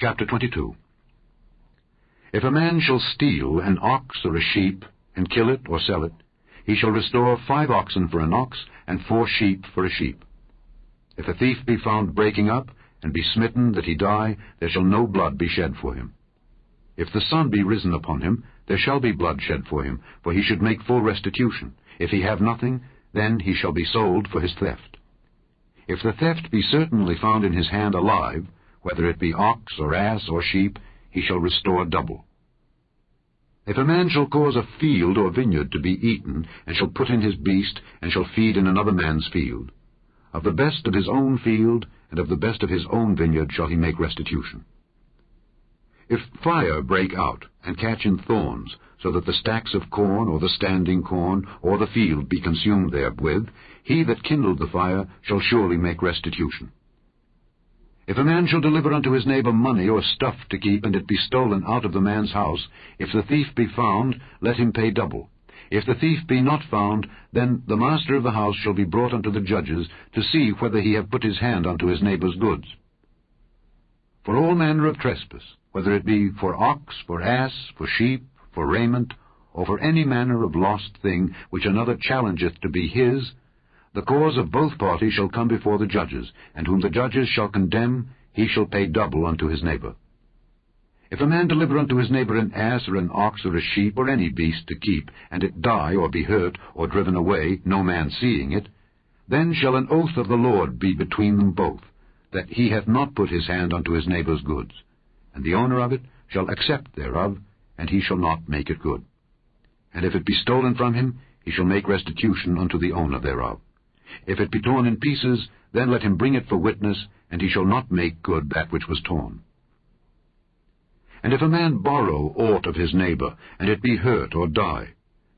Chapter 22. If a man shall steal an ox or a sheep, and kill it or sell it, he shall restore 5 oxen for an ox, and 4 sheep for a sheep. If a thief be found breaking up, and be smitten that he die, there shall no blood be shed for him. If the sun be risen upon him, there shall be blood shed for him, for he should make full restitution. If he have nothing, then he shall be sold for his theft. If the theft be certainly found in his hand alive, whether it be ox or ass or sheep, he shall restore double. If a man shall cause a field or vineyard to be eaten, and shall put in his beast, and shall feed in another man's field, of the best of his own field, and of the best of his own vineyard shall he make restitution. If fire break out, and catch in thorns, so that the stacks of corn, or the standing corn, or the field be consumed therewith, he that kindled the fire shall surely make restitution. If a man shall deliver unto his neighbor money or stuff to keep, and it be stolen out of the man's house, if the thief be found, let him pay double. If the thief be not found, then the master of the house shall be brought unto the judges, to see whether he have put his hand unto his neighbor's goods. For all manner of trespass, whether it be for ox, for ass, for sheep, for raiment, or for any manner of lost thing which another challengeth to be his, the cause of both parties shall come before the judges, and whom the judges shall condemn, he shall pay double unto his neighbor. If a man deliver unto his neighbor an ass or an ox or a sheep or any beast to keep, and it die or be hurt or driven away, no man seeing it, then shall an oath of the Lord be between them both, that he hath not put his hand unto his neighbor's goods. And the owner of it shall accept thereof, and he shall not make it good. And if it be stolen from him, he shall make restitution unto the owner thereof. If it be torn in pieces, then let him bring it for witness, and he shall not make good that which was torn. And if a man borrow aught of his neighbor, and it be hurt or die,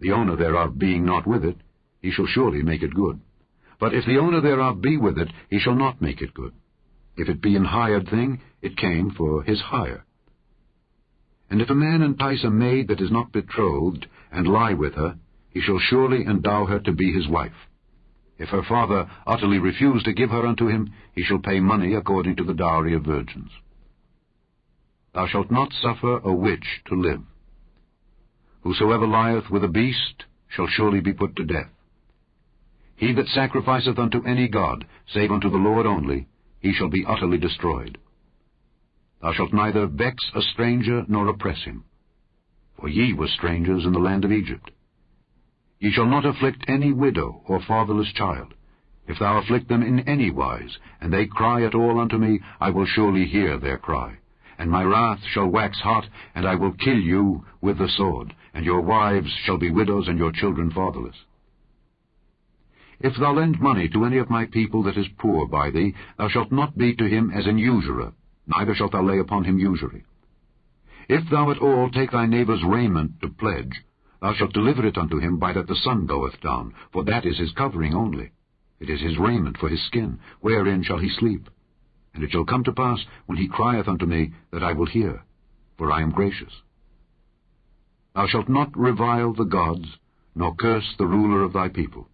the owner thereof being not with it, he shall surely make it good. But if the owner thereof be with it, he shall not make it good. If it be an hired thing, it came for his hire. And if a man entice a maid that is not betrothed, and lie with her, he shall surely endow her to be his wife. If her father utterly refuse to give her unto him, he shall pay money according to the dowry of virgins. Thou shalt not suffer a witch to live. Whosoever lieth with a beast shall surely be put to death. He that sacrificeth unto any god, save unto the Lord only, he shall be utterly destroyed. Thou shalt neither vex a stranger nor oppress him, for ye were strangers in the land of Egypt. Ye shall not afflict any widow or fatherless child. If thou afflict them in any wise, and they cry at all unto me, I will surely hear their cry. And my wrath shall wax hot, and I will kill you with the sword, and your wives shall be widows, and your children fatherless. If thou lend money to any of my people that is poor by thee, thou shalt not be to him as an usurer, neither shalt thou lay upon him usury. If thou at all take thy neighbor's raiment to pledge, thou shalt deliver it unto him by that the sun goeth down, for that is his covering only. It is his raiment for his skin, wherein shall he sleep. And it shall come to pass, when he crieth unto me, that I will hear, for I am gracious. Thou shalt not revile the gods, nor curse the ruler of thy people.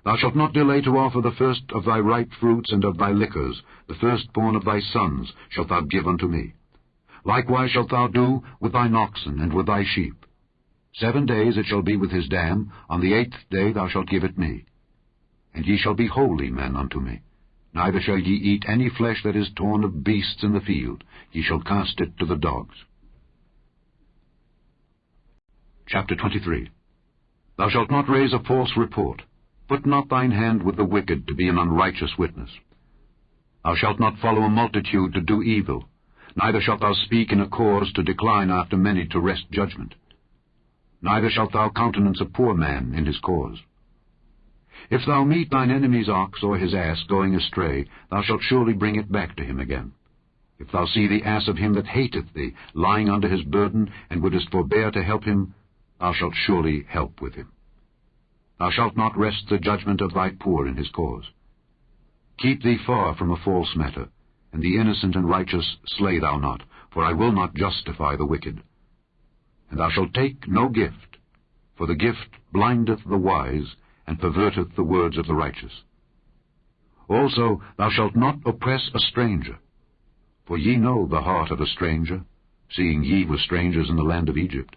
Thou shalt not delay to offer the first of thy ripe fruits and of thy liquors, the firstborn of thy sons shalt thou give unto me. Likewise shalt thou do with thine oxen and with thy sheep. 7 days it shall be with his dam, on the 8th day thou shalt give it me. And ye shall be holy men unto me. Neither shall ye eat any flesh that is torn of beasts in the field. Ye shall cast it to the dogs. Chapter 23. Thou shalt not raise a false report. Put not thine hand with the wicked to be an unrighteous witness. Thou shalt not follow a multitude to do evil. Neither shalt thou speak in a cause to decline after many to wrest judgment. Neither shalt thou countenance a poor man in his cause. If thou meet thine enemy's ox or his ass going astray, thou shalt surely bring it back to him again. If thou see the ass of him that hateth thee lying under his burden, and wouldest forbear to help him, thou shalt surely help with him. Thou shalt not wrest the judgment of thy poor in his cause. Keep thee far from a false matter, and the innocent and righteous slay thou not, for I will not justify the wicked. And thou shalt take no gift, for the gift blindeth the wise, and perverteth the words of the righteous. Also thou shalt not oppress a stranger. For ye know the heart of a stranger, seeing ye were strangers in the land of Egypt.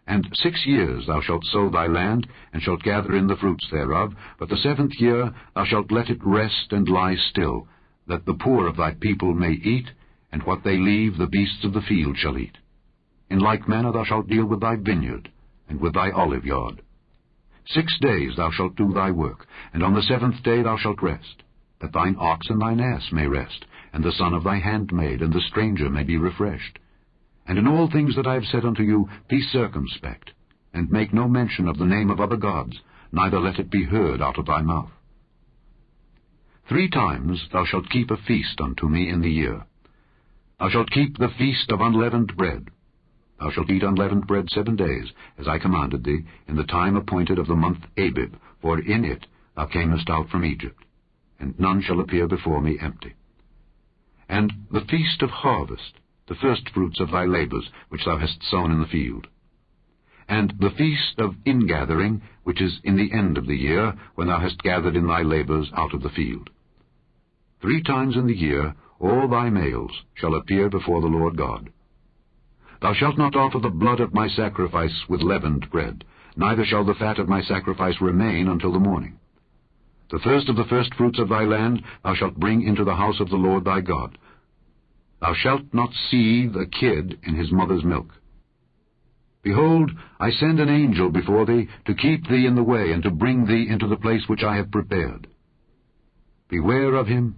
And 6 years thou shalt sow thy land, and shalt gather in the fruits thereof, but the 7th year thou shalt let it rest and lie still, that the poor of thy people may eat, and what they leave the beasts of the field shall eat. In like manner thou shalt deal with thy vineyard, and with thy olive yard. 6 days thou shalt do thy work, and on the 7th day thou shalt rest, that thine ox and thine ass may rest, and the son of thy handmaid and the stranger may be refreshed. And in all things that I have said unto you, be circumspect, and make no mention of the name of other gods, neither let it be heard out of thy mouth. 3 times thou shalt keep a feast unto me in the year. Thou shalt keep the feast of unleavened bread. Thou shalt eat unleavened bread 7 days, as I commanded thee, in the time appointed of the month Abib, for in it thou camest out from Egypt, and none shall appear before me empty. And the feast of harvest, the firstfruits of thy labors, which thou hast sown in the field. And the feast of ingathering, which is in the end of the year, when thou hast gathered in thy labors out of the field. 3 times in the year all thy males shall appear before the Lord God. Thou shalt not offer the blood of my sacrifice with leavened bread, neither shall the fat of my sacrifice remain until the morning. The first of the firstfruits of thy land thou shalt bring into the house of the Lord thy God. Thou shalt not seethe a kid in his mother's milk. Behold, I send an angel before thee, to keep thee in the way, and to bring thee into the place which I have prepared. Beware of him,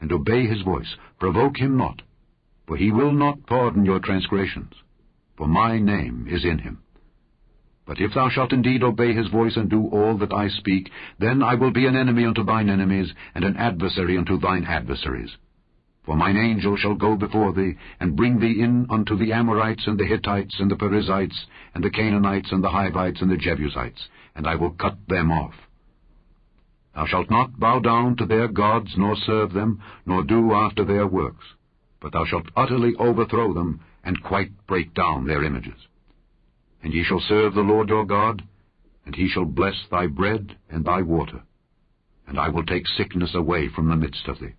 and obey his voice. Provoke him not, for he will not pardon your transgressions, for my name is in him. But if thou shalt indeed obey his voice, and do all that I speak, then I will be an enemy unto thine enemies, and an adversary unto thine adversaries. For mine angel shall go before thee, and bring thee in unto the Amorites, and the Hittites, and the Perizzites, and the Canaanites, and the Hivites, and the Jebusites, and I will cut them off. Thou shalt not bow down to their gods, nor serve them, nor do after their works, but thou shalt utterly overthrow them, and quite break down their images. And ye shall serve the Lord your God, and he shall bless thy bread and thy water, and I will take sickness away from the midst of thee.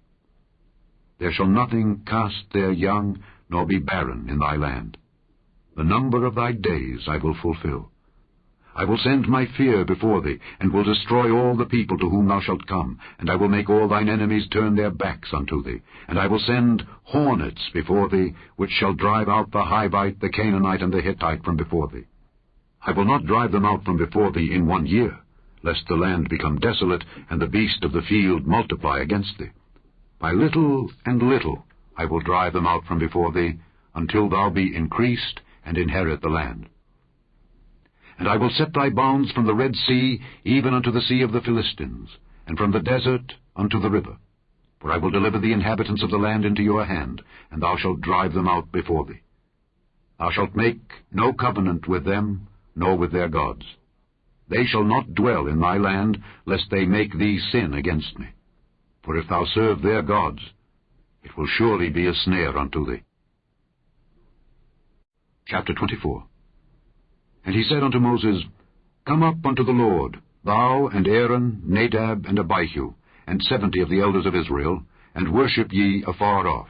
There shall nothing cast their young, nor be barren in thy land. The number of thy days I will fulfill. I will send my fear before thee, and will destroy all the people to whom thou shalt come, and I will make all thine enemies turn their backs unto thee. And I will send hornets before thee, which shall drive out the Hivite, the Canaanite, and the Hittite from before thee. I will not drive them out from before thee in 1 year, lest the land become desolate, and the beast of the field multiply against thee. By little and little I will drive them out from before thee, until thou be increased, and inherit the land. And I will set thy bounds from the Red Sea, even unto the sea of the Philistines, and from the desert unto the river. For I will deliver the inhabitants of the land into your hand, and thou shalt drive them out before thee. Thou shalt make no covenant with them, nor with their gods. They shall not dwell in thy land, lest they make thee sin against me. For if thou serve their gods, it will surely be a snare unto thee. Chapter 24. And he said unto Moses, Come up unto the Lord, thou and Aaron, Nadab, and Abihu, and 70 of the elders of Israel, and worship ye afar off.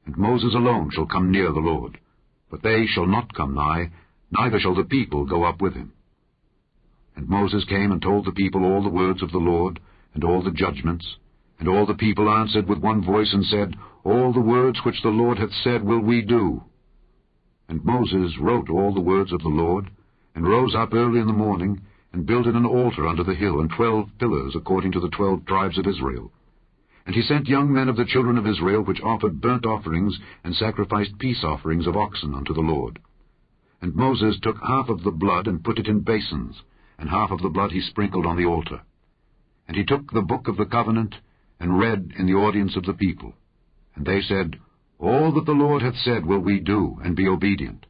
And Moses alone shall come near the Lord, but they shall not come nigh, neither shall the people go up with him. And Moses came and told the people all the words of the Lord, and all the judgments. And all the people answered with one voice, and said, All the words which the Lord hath said will we do. And Moses wrote all the words of the Lord, and rose up early in the morning, and builded an altar unto the hill, and 12 pillars according to the 12 tribes of Israel. And he sent young men of the children of Israel, which offered burnt offerings, and sacrificed peace offerings of oxen unto the Lord. And Moses took half of the blood, and put it in basins, and half of the blood he sprinkled on the altar. And he took the book of the covenant, and read in the audience of the people. And they said, All that the Lord hath said will we do, and be obedient.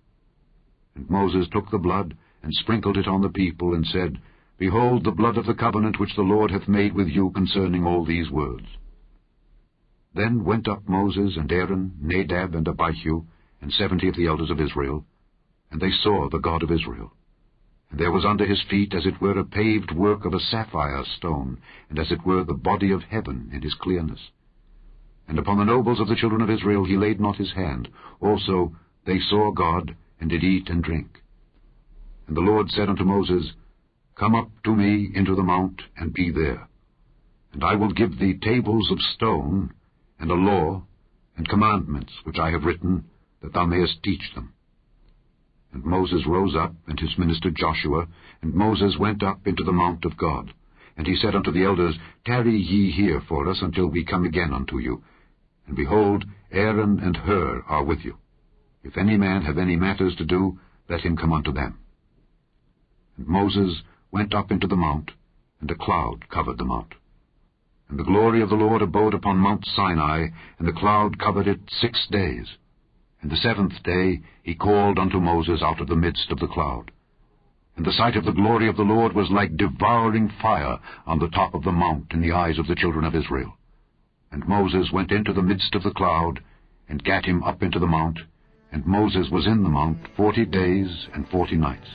And Moses took the blood, and sprinkled it on the people, and said, Behold the blood of the covenant which the Lord hath made with you concerning all these words. Then went up Moses and Aaron, Nadab and Abihu, and 70 of the elders of Israel, and they saw the God of Israel. And there was under his feet as it were a paved work of a sapphire stone, and as it were the body of heaven in his clearness. And upon the nobles of the children of Israel he laid not his hand. Also they saw God, and did eat and drink. And the Lord said unto Moses, Come up to me into the mount, and be there. And I will give thee tables of stone, and a law, and commandments, which I have written, that thou mayest teach them. And Moses rose up, and his minister Joshua, and Moses went up into the mount of God. And he said unto the elders, Tarry ye here for us until we come again unto you. And behold, Aaron and Hur are with you. If any man have any matters to do, let him come unto them. And Moses went up into the mount, and a cloud covered the mount. And the glory of the Lord abode upon Mount Sinai, and the cloud covered it 6 days. And the 7th day he called unto Moses out of the midst of the cloud. And the sight of the glory of the Lord was like devouring fire on the top of the mount in the eyes of the children of Israel. And Moses went into the midst of the cloud, and gat him up into the mount, and Moses was in the mount 40 days and 40 nights.